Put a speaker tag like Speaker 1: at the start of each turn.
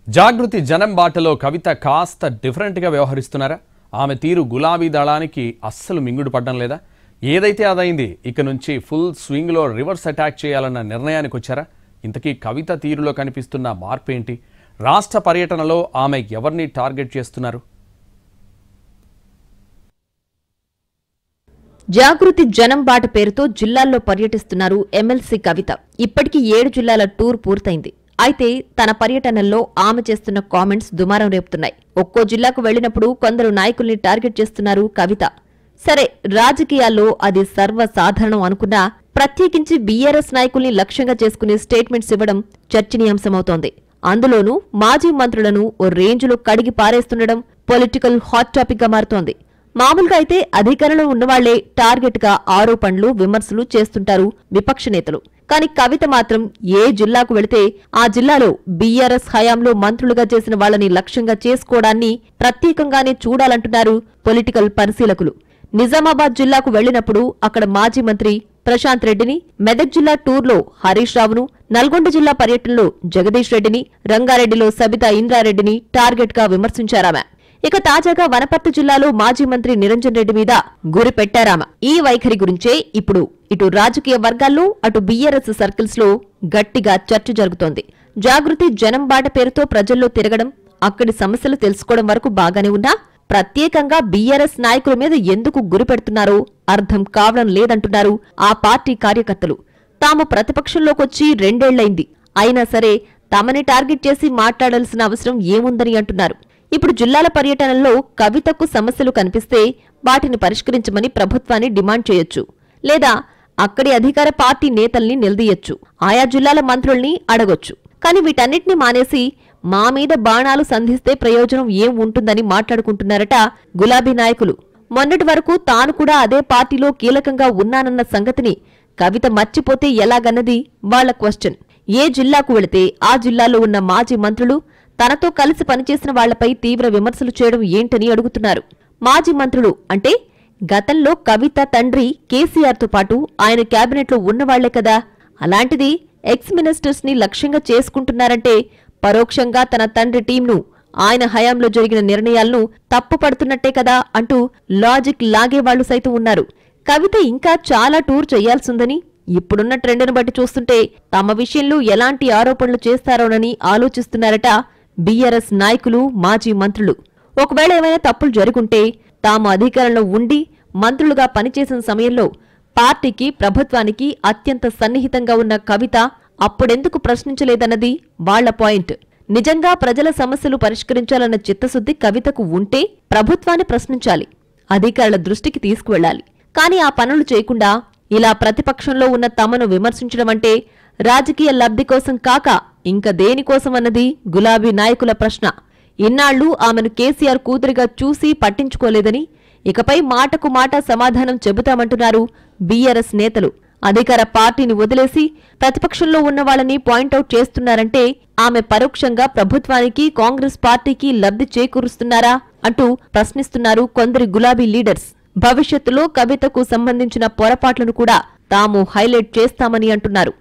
Speaker 1: జాగృతి జనం బాటలో కవిత కాస్త డిఫరెంట్గా వ్యవహరిస్తున్నారా? ఆమె తీరు గులాబీ దళానికి అస్సలు మింగుడు పడడం లేదా? ఏదైతే అదైంది, ఇక నుంచి ఫుల్ స్వింగ్లో రివర్స్ అటాక్ చేయాలన్న నిర్ణయానికి వచ్చారా? ఇంతకీ కవిత తీరులో కనిపిస్తున్న మార్పు ఏంటి? రాష్ట్ర పర్యటనలో ఆమె ఎవరిని టార్గెట్ చేస్తున్నారు?
Speaker 2: జాగృతి జనం బాట పేరుతో జిల్లాల్లో పర్యటిస్తున్నారు ఎమ్మెల్సీ కవిత. ఇప్పటికీ 7 జిల్లాల టూర్ పూర్తయింది. అయితే తన పర్యటనల్లో ఆమె చేస్తున్న కామెంట్స్ దుమారం రేపుతున్నాయి. ఒక్కో జిల్లాకు వెళ్లినప్పుడు కొందరు నాయకుల్ని టార్గెట్ చేస్తున్నారు కవిత. సరే, రాజకీయాల్లో అది సర్వసాధారణం అనుకున్నా ప్రత్యేకించి బీఆర్ఎస్ నాయకుల్ని లక్ష్యంగా చేసుకునే స్టేట్మెంట్స్ ఇవ్వడం చర్చనీయాంశమవుతోంది. అందులోనూ మాజీ మంత్రులను ఓ రేంజ్లో కడిగి పారేస్తుండడం పొలిటికల్ హాట్ టాపిక్ గా మారుతోంది. మామూలుగా అయితే అధికారంలో ఉన్నవాళ్లే టార్గెట్ గా ఆరోపణలు, విమర్శలు చేస్తుంటారు విపక్ష నేతలు. కానీ కవిత మాత్రం ఏ జిల్లాకు వెళితే ఆ జిల్లాలో బీఆర్ఎస్ హయాంలో మంత్రులుగా చేసిన వాళ్లని లక్ష్యంగా చేసుకోవడాన్ని ప్రత్యేకంగానే చూడాలంటున్నారు పొలిటికల్ పరిశీలకులు. నిజామాబాద్ జిల్లాకు వెళ్లినప్పుడు అక్కడ మాజీ మంత్రి ప్రశాంత్ రెడ్డిని, మెదక్ జిల్లా టూర్లో హరీష్ రావును, నల్గొండ జిల్లా పర్యటనలో జగదీష్ రెడ్డిని, రంగారెడ్డిలో సబితా ఇంద్రారెడ్డిని టార్గెట్ గా విమర్శించారామె. ఇక తాజాగా వనపర్తి జిల్లాలో మాజీ మంత్రి నిరంజన్ రెడ్డి మీద గురి పెట్టారామ. ఈ వైఖరి గురించే ఇప్పుడు ఇటు రాజకీయ వర్గాల్లో అటు బీఆర్ఎస్ సర్కిల్స్ లో గట్టిగా చర్చ జరుగుతోంది. జాగృతి జనం బాట పేరుతో ప్రజల్లో తిరగడం, అక్కడి సమస్యలు తెలుసుకోవడం వరకు బాగానే ఉన్నా ప్రత్యేకంగా బీఆర్ఎస్ నాయకుల మీద ఎందుకు గురి పెడుతున్నారో అర్థం కావడం లేదంటున్నారు ఆ పార్టీ కార్యకర్తలు. తాము ప్రతిపక్షంలోకొచ్చి 2 ఏళ్లైంది, అయినా సరే తమని టార్గెట్ చేసి మాట్లాడాల్సిన అవసరం ఏముందని అంటున్నారు. ఇప్పుడు జిల్లాల పర్యటనల్లో కవితకు సమస్యలు కనిపిస్తే వాటిని పరిష్కరించమని ప్రభుత్వాన్ని డిమాండ్ చేయొచ్చు, లేదా అక్కడి అధికార పార్టీ నేతల్ని నిలదీయొచ్చు, ఆయా జిల్లాల మంత్రుల్ని అడగొచ్చు. కానీ వీటన్నిటిని మానేసి మా మీద బాణాలు సంధిస్తే ప్రయోజనం ఏం ఉంటుందని మాట్లాడుకుంటున్నారట గులాబీ నాయకులు. మొన్నటి వరకు తాను కూడా అదే పార్టీలో కీలకంగా ఉన్నానన్న సంగతిని కవిత మర్చిపోతే ఎలాగన్నది వాళ్ల క్వశ్చన్. ఏ జిల్లాకు వెళితే ఆ జిల్లాలో ఉన్న మాజీ మంత్రులు తనతో కలిసి పనిచేసిన వాళ్లపై తీవ్ర విమర్శలు చేయడం ఏంటని అడుగుతున్నారు. మాజీ మంత్రులు అంటే గతంలో కవిత తండ్రి కేసీఆర్తో పాటు ఆయన క్యాబినెట్లో ఉన్నవాళ్లే కదా. అలాంటిది ఎక్స్ మినిస్టర్స్ ని లక్ష్యంగా చేసుకుంటున్నారంటే పరోక్షంగా తన తండ్రి టీంను, ఆయన హయాంలో జరిగిన నిర్ణయాలను తప్పుపడుతున్నట్టే కదా అంటూ లాజిక్ లాగేవాళ్లు సైతం ఉన్నారు. కవిత ఇంకా చాలా టూర్ చేయాల్సిందని, ఇప్పుడున్న ట్రెండ్ను బట్టి చూస్తుంటే తమ విషయంలో ఎలాంటి ఆరోపణలు చేస్తారోనని ఆలోచిస్తున్నారట బీఆర్ఎస్ నాయకులు, మాజీ మంత్రులు. ఒకవేళ ఏమైనా తప్పులు జరుగుంటే తాము అధికారంలో ఉండి మంత్రులుగా పనిచేసిన సమయంలో పార్టీకి, ప్రభుత్వానికి అత్యంత సన్నిహితంగా ఉన్న కవిత అప్పుడెందుకు ప్రశ్నించలేదన్నది వాళ్ల పాయింట్. నిజంగా ప్రజల సమస్యలు పరిష్కరించాలన్న చిత్తశుద్ధి కవితకు ఉంటే ప్రభుత్వాన్ని ప్రశ్నించాలి, అధికారుల దృష్టికి తీసుకువెళ్లాలి. కానీ ఆ పనులు చేయకుండా ఇలా ప్రతిపక్షంలో ఉన్న తమను విమర్శించడమంటే రాజకీయ లబ్ధి కోసం కాక ఇంక దేనికోసమన్నది గులాబీ నాయకుల ప్రశ్న. ఇన్నాళ్లు ఆమెను కేసీఆర్ కూతురిగా చూసి పట్టించుకోలేదని ఇకపై మాటకు మాట సమాధానం చెబుతామంటున్నారు బీఆర్ఎస్ నేతలు. అధికార పార్టీని వదిలేసి ప్రతిపక్షంలో ఉన్న వాళ్ళని పాయింటౌట్ చేస్తున్నారంటే ఆమె పరోక్షంగా ప్రభుత్వానికి, కాంగ్రెస్ పార్టీకి లబ్ధి చేకూరుస్తున్నారా అంటూ ప్రశ్నిస్తున్నారు కొందరి గులాబీ లీడర్స్. భవిష్యత్తులో కవితకు సంబంధించిన పొరపాట్లను కూడా తాము హైలైట్ చేస్తామని అంటున్నారు.